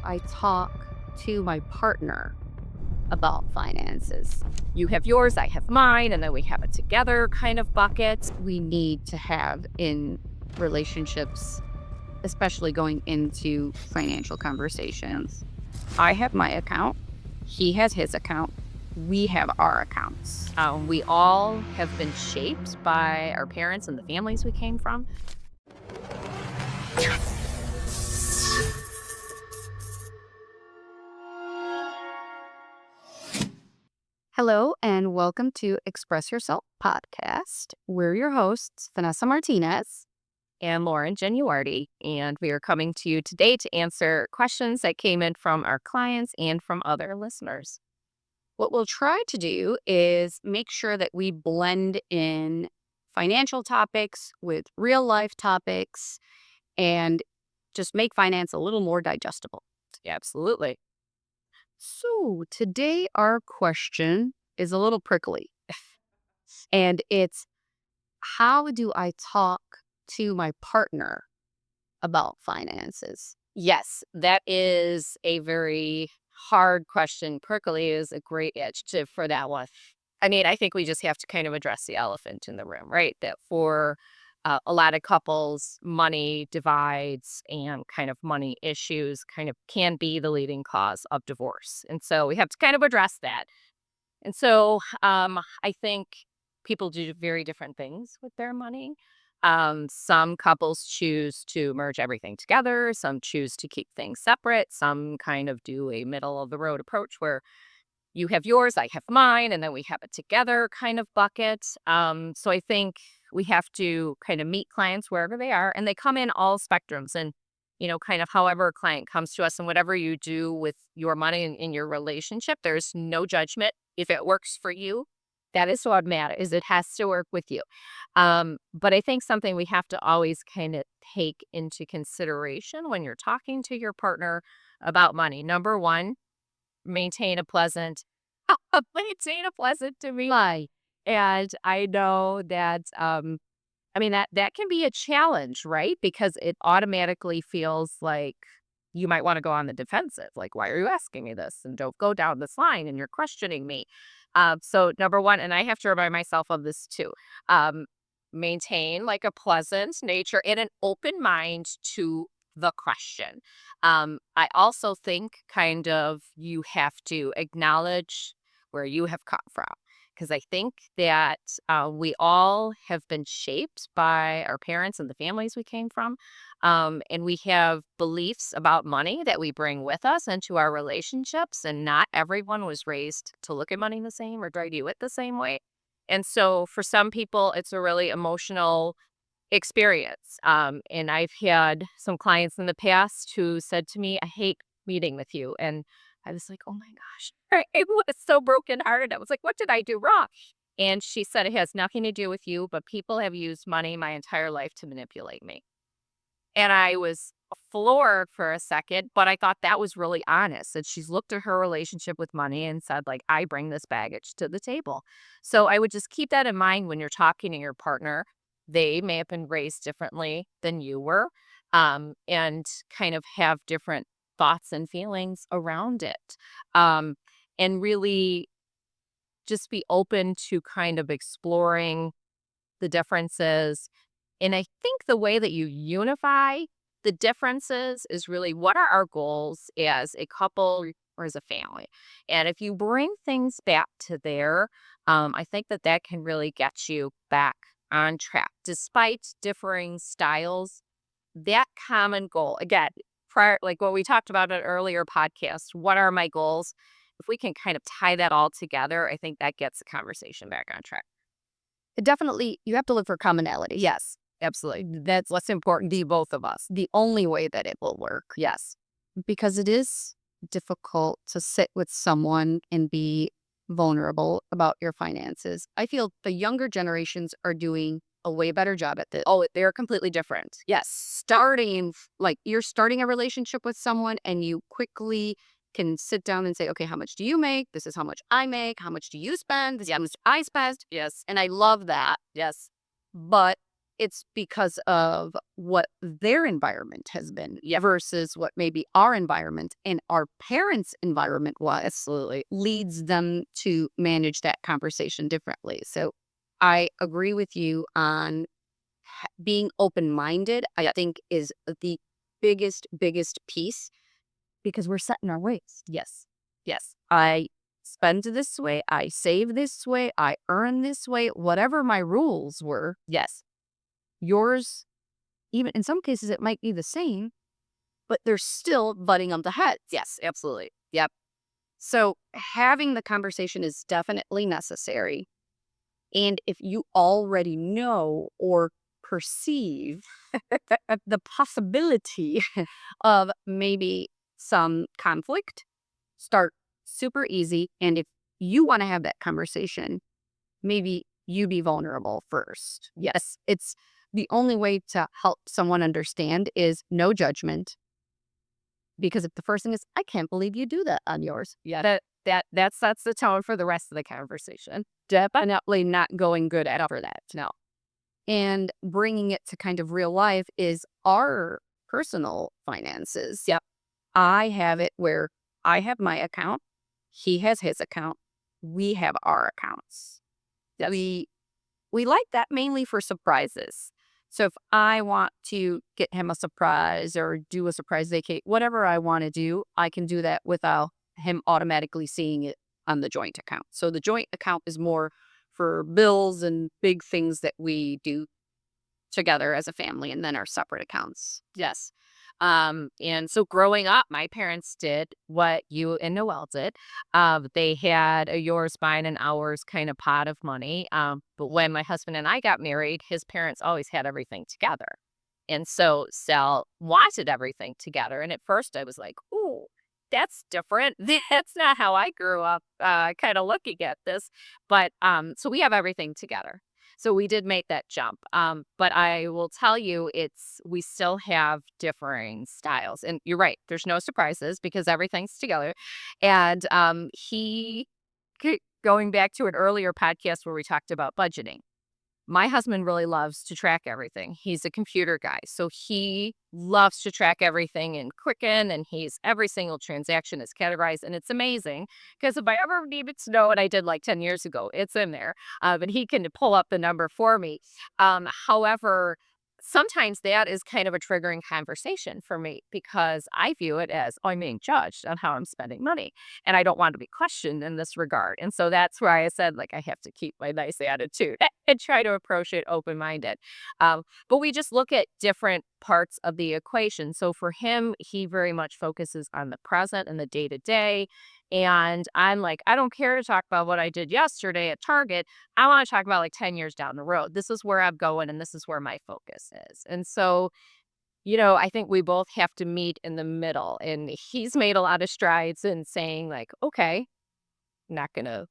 I talk to my partner about finances? You have yours, I have mine, and then we have it together kind of bucket. We need to have in relationships, especially going into financial conversations. I have my account, he has his account, we have our accounts. We all have been shaped by our parents and the families we came from. Hello, and welcome to Express Yourself podcast. We're your hosts, Vanessa Martinez. And Lauren Genuardi. And we are coming to you today to answer questions that came in from our clients and from other listeners. What we'll try to do is make sure that we blend in financial topics with real life topics and just make finance a little more digestible. Absolutely. So today our question is a little prickly, and it's, how do I talk to my partner about finances? Yes, that is a very hard question. Prickly is a great adjective for that one. I mean, I think we just have to kind of address the elephant in the room, right? That for a lot of couples, money divides and kind of money issues kind of can be the leading cause of divorce. And so we have to kind of address that. And so I think people do very different things with their money. Some couples choose to merge everything together. Some choose to keep things separate. Some kind of do a middle of the road approach where you have yours, I have mine, and then we have it together kind of bucket. So I think we have to kind of meet clients wherever they are, and they come in all spectrums. And kind of however a client comes to us and whatever you do with your money in your relationship, there's no judgment. If it works for you, that is what matters. It has to work with you. But I think something we have to always kind of take into consideration when you're talking to your partner about money. Number one, maintain a pleasant maintain a pleasant demeanor. Lie. And I know that I mean that can be a challenge, right? Because it automatically feels like you might want to go on the defensive. Like, why are you asking me this? And don't go down this line and you're questioning me. So number one, and I have to remind myself of this too. Um, Maintain like a pleasant nature and an open mind to the question. I also think kind of you have to acknowledge where you have come from. Because I think that we all have been shaped by our parents and the families we came from. And we have beliefs about money that we bring with us into our relationships. And not everyone was raised to look at money the same or try to do it the same way. And so for some people, it's a really emotional experience. And I've had some clients in the past who said to me, I hate meeting with you. And I was like, oh my gosh, it was so brokenhearted. I was like, what did I do wrong? And she said, it has nothing to do with you, but people have used money my entire life to manipulate me. And I was floored for a second, but I thought that was really honest. And she's looked at her relationship with money and said, like, I bring this baggage to the table. So I would just keep that in mind when you're talking to your partner. They may have been raised differently than you were, and kind of have different thoughts and feelings around it. Um, and really just be open to kind of exploring the differences. And I think the way that you unify the differences is really, what are our goals as a couple or as a family? And if you bring things back to there, I think that that can really get you back on track. Despite differing styles, that common goal, again, prior, like what we talked about in an earlier podcast, what are my goals? If we can kind of tie that all together, I think that gets the conversation back on track. It definitely, you have to look for commonality. Yes, absolutely. That's what's important to both of us. The only way that it will work. Yes. Because it is difficult to sit with someone and be vulnerable about your finances. I feel the younger generations are doing a way better job at this. Oh, they're completely different. Yes. Starting, like, you're starting a relationship with someone and you quickly can sit down and say, okay, how much do you make? This is how much I make. How much do you spend? This is how much I spend. Yes. And I love that. Yes. But it's because of what their environment has been Yeah, versus what maybe our environment and our parents' environment was, absolutely. leads them to manage that conversation differently. So I agree with you on being open-minded, I Yeah. think is the biggest piece because we're set in our ways. Yes. Yes. I spend this way. I save this way. I earn this way. Whatever my rules were. Yes. Yours, even in some cases, it might be the same, but they're still butting up the heads. Yes. Absolutely. Yep. So having the conversation is definitely necessary. And if you already know or perceive the possibility of maybe some conflict, start super easy. And if you want to have that conversation, maybe you be vulnerable first. Yes. It's the only way to help someone understand is no judgment. Because if the first thing is, I can't believe you do that on yours. Yeah. That sets the tone for the rest of the conversation. Definitely not going good after that. No. And bringing it to kind of real life is our personal finances. Yep. I have it where I have my account, he has his account, we have our accounts. Yes. We like that mainly for surprises. So if I want to get him a surprise or do a surprise vacate, whatever I want to do, I can do that without him automatically seeing it on the joint account. So the joint account is more for bills and big things that we do together as a family, and then our separate accounts. Yes. And so growing up, my parents did what you and Noel did. They had a yours, mine, and ours kind of pot of money. But when my husband and I got married, his parents always had everything together. And so Sal wanted everything together. And at first I was like, ooh, that's different. That's not how I grew up, kind of looking at this. But so we have everything together. So we did make that jump. But I will tell you, we still have differing styles. And you're right, there's no surprises because everything's together. And going back to an earlier podcast where we talked about budgeting, my husband really loves to track everything. He's a computer guy, so he loves to track everything in Quicken, and every single transaction is categorized, and it's amazing because if I ever needed to know what I did like 10 years ago, it's in there, and he can pull up the number for me. However, sometimes that is kind of a triggering conversation for me because I view it as, oh, I'm being judged on how I'm spending money, and I don't want to be questioned in this regard. And so that's where I said, like, I have to keep my nice attitude and try to approach it open-minded. But we just look at different parts of the equation. So for him, he very much focuses on the present and the day-to-day. And I'm like, I don't care to talk about what I did yesterday at Target. I want to talk about like 10 years down the road. This is where I'm going and this is where my focus is. And so, I think we both have to meet in the middle. And he's made a lot of strides in saying like, okay, not gonna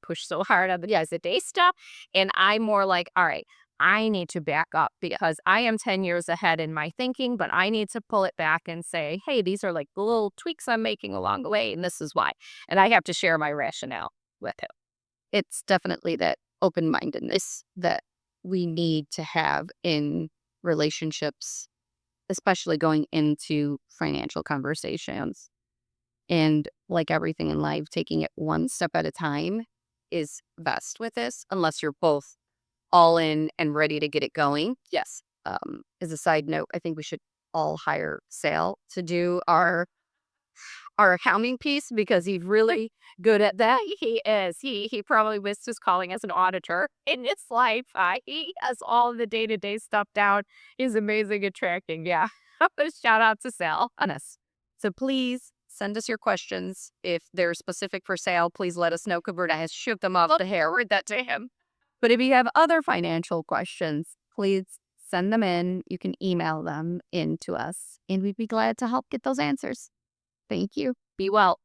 push so hard on the as the day stuff. And I'm more like, all right, I need to back up because I am 10 years ahead in my thinking, but I need to pull it back and say, hey, these are like the little tweaks I'm making along the way, and this is why. And I have to share my rationale with him. It's definitely that open-mindedness that we need to have in relationships, especially going into financial conversations. And like everything in life, taking it one step at a time is best with this, unless you're both all in and ready to get it going. Yes. As a side note, I think we should all hire Sal to do our accounting piece because he's really good at that. He is. He probably missed his calling as an auditor in his life. He has all the day-to-day stuff down. He's amazing at tracking. Yeah. Shout out to Sal. On us. So please send us your questions. If they're specific for Sal, please let us know because we're going to shoot them off the hair. Forward that to him. But if you have other financial questions, please send them in. You can email them in to us, and we'd be glad to help get those answers. Thank you. Be well.